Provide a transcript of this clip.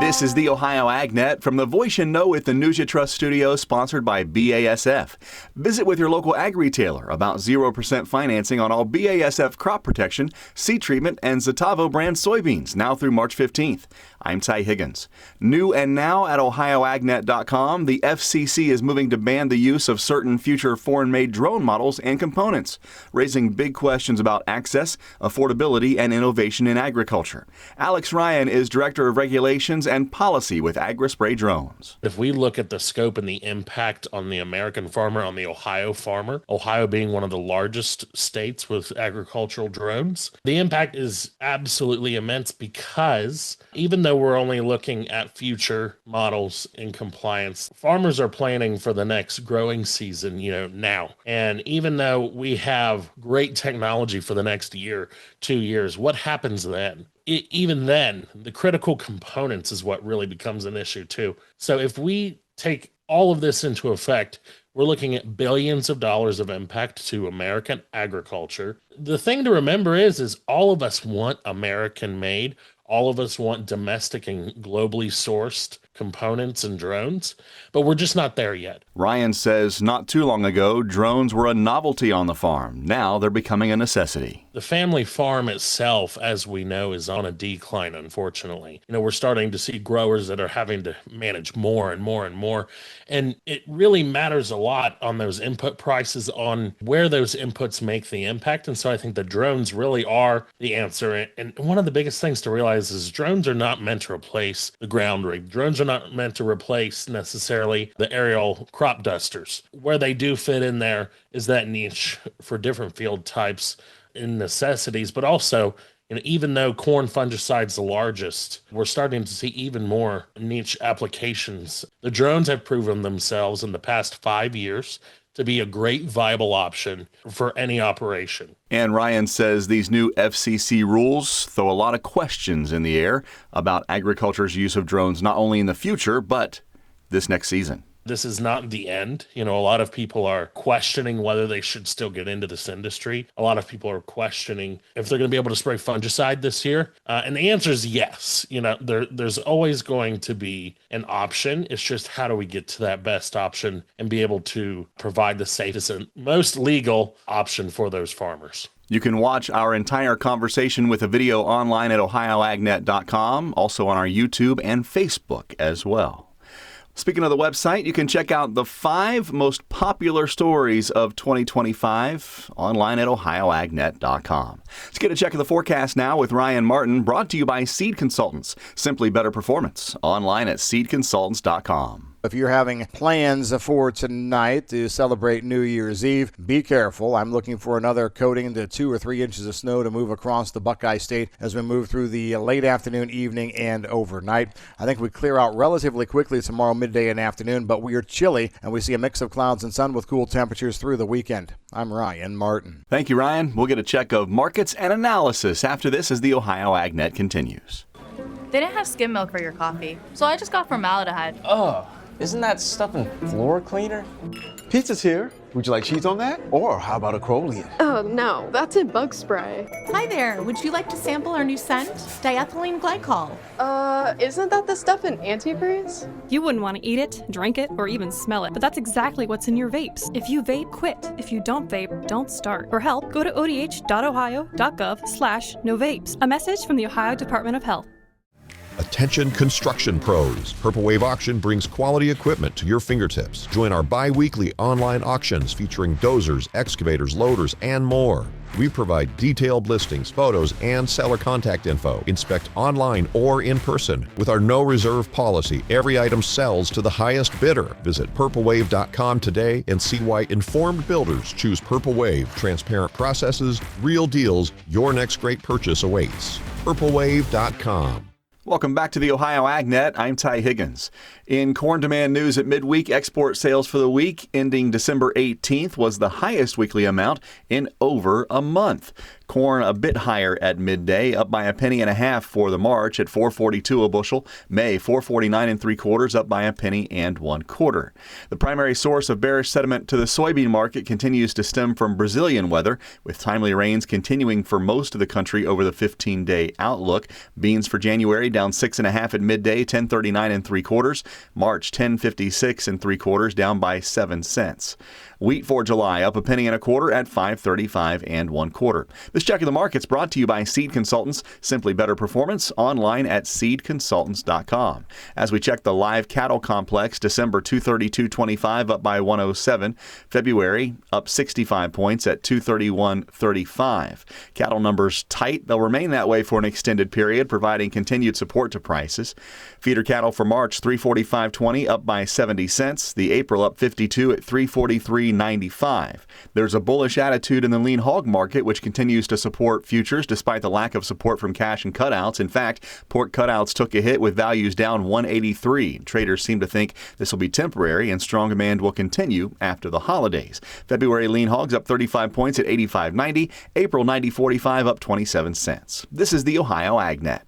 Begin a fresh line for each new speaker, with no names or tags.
This is the Ohio AgNet from the Voice You Know with the News You Trust studio, sponsored by BASF. Visit with your local ag retailer about 0% financing on all BASF crop protection, seed treatment, and Zetavo brand soybeans now through March 15th. I'm Ty Higgins. New and now at OhioAgNet.com, the FCC is moving to ban the use of certain future foreign-made drone models and components, raising big questions about access, affordability, and innovation in agriculture. Alex Ryan is Director of Regulations and Policy with AgriSpray Drones.
If we look at the scope and the impact on the American farmer, on the Ohio farmer, Ohio being one of the largest states with agricultural drones, the impact is absolutely immense because even though we're only looking at future models in compliance, farmers are planning for the next growing season, now. And even though we have great technology for the next year, 2 years, what happens then? Even then, the critical components is what really becomes an issue too. So if we take all of this into effect, we're looking at billions of dollars of impact to American agriculture. The thing to remember is all of us want American made. All of us want domestic and globally sourced components and drones, but we're just not there yet.
Ryan says not too long ago, drones were a novelty on the farm. Now they're becoming a necessity.
The family farm itself, as we know, is on a decline, unfortunately. We're starting to see growers that are having to manage more and more and more. And it really matters a lot on those input prices, on where those inputs make the impact. And so I think the drones really are the answer. And one of the biggest things to realize is drones are not meant to replace the ground rig. Drones are not meant to replace necessarily the aerial crop dusters. Where they do fit in there is that niche for different field types and necessities, but also, even though corn fungicide's the largest, we're starting to see even more niche applications. The drones have proven themselves in the past 5 years to be a great viable option for any operation.
And Ryan says these new FCC rules throw a lot of questions in the air about agriculture's use of drones, not only in the future, but this next season.
This is not the end. A lot of people are questioning whether they should still get into this industry. A lot of people are questioning if they're going to be able to spray fungicide this year. And the answer is yes. There's always going to be an option. It's just how do we get to that best option and be able to provide the safest and most legal option for those farmers.
You can watch our entire conversation with a video online at OhioAgNet.com, also on our YouTube and Facebook as well. Speaking of the website, you can check out the 5 most popular stories of 2025 online at OhioAgNet.com. Let's get a check of the forecast now with Ryan Martin, brought to you by Seed Consultants. Simply better performance. Online at seedconsultants.com.
If you're having plans for tonight to celebrate New Year's Eve, be careful. I'm looking for another coating to 2 or 3 inches of snow to move across the Buckeye State as we move through the late afternoon, evening, and overnight. I think we clear out relatively quickly tomorrow midday and afternoon, but we are chilly, and we see a mix of clouds and sun with cool temperatures through the weekend. I'm Ryan Martin.
Thank you, Ryan. We'll get a check of markets and analysis after this as the Ohio AgNet continues.
They didn't have skim milk for your coffee, so I just got formaldehyde.
Oh, isn't that stuff in floor cleaner?
Pizza's here. Would you like cheese on that? Or how about a Crowley?
Oh, no, that's in bug spray.
Hi there. Would you like to sample our new scent? Diethylene glycol.
Isn't that the stuff in antifreeze?
You wouldn't want to eat it, drink it, or even smell it, but that's exactly what's in your vapes. If you vape, quit. If you don't vape, don't start. For help, go to odh.ohio.gov/no vapes. A message from the Ohio Department of Health.
Attention construction pros. Purple Wave Auction brings quality equipment to your fingertips. Join our bi-weekly online auctions featuring dozers, excavators, loaders, and more. We provide detailed listings, photos, and seller contact info. Inspect online or in person. With our no reserve policy, every item sells to the highest bidder. Visit purplewave.com today and see why informed builders choose Purple Wave. Transparent processes, real deals, your next great purchase awaits. purplewave.com.
Welcome back to the Ohio AgNet. I'm Ty Higgins. In corn demand news at midweek, export sales for the week ending December 18th was the highest weekly amount in over a month. Corn a bit higher at midday, up by 1.5 pennies for the March at $4.42 a bushel. May $4.49 3/4, up by 1.25 pennies. The primary source of bearish sentiment to the soybean market continues to stem from Brazilian weather, with timely rains continuing for most of the country over the 15-day outlook. Beans for January down down 6.5 at midday, 10.39 3/4. March 10.56 3/4, down by 7 cents. Wheat for July up 1.25 at 5.35 1/4. This check of the markets brought to you by Seed Consultants. Simply better performance online at seedconsultants.com. As we check the live cattle complex, December 232.25 up by 107. February up 65 points at 231.35. Cattle numbers tight. They'll remain that way for an extended period, providing continued support to prices. Feeder cattle for March 345.20 up by 70 cents. The April up 52 at 343.95. There's a bullish attitude in the lean hog market, which continues to support futures despite the lack of support from cash and cutouts. In fact, pork cutouts took a hit with values down 183. Traders seem to think this will be temporary and strong demand will continue after the holidays. February lean hogs up 35 points at 85.90. April 90.45 up 27 cents. This is the Ohio AgNet.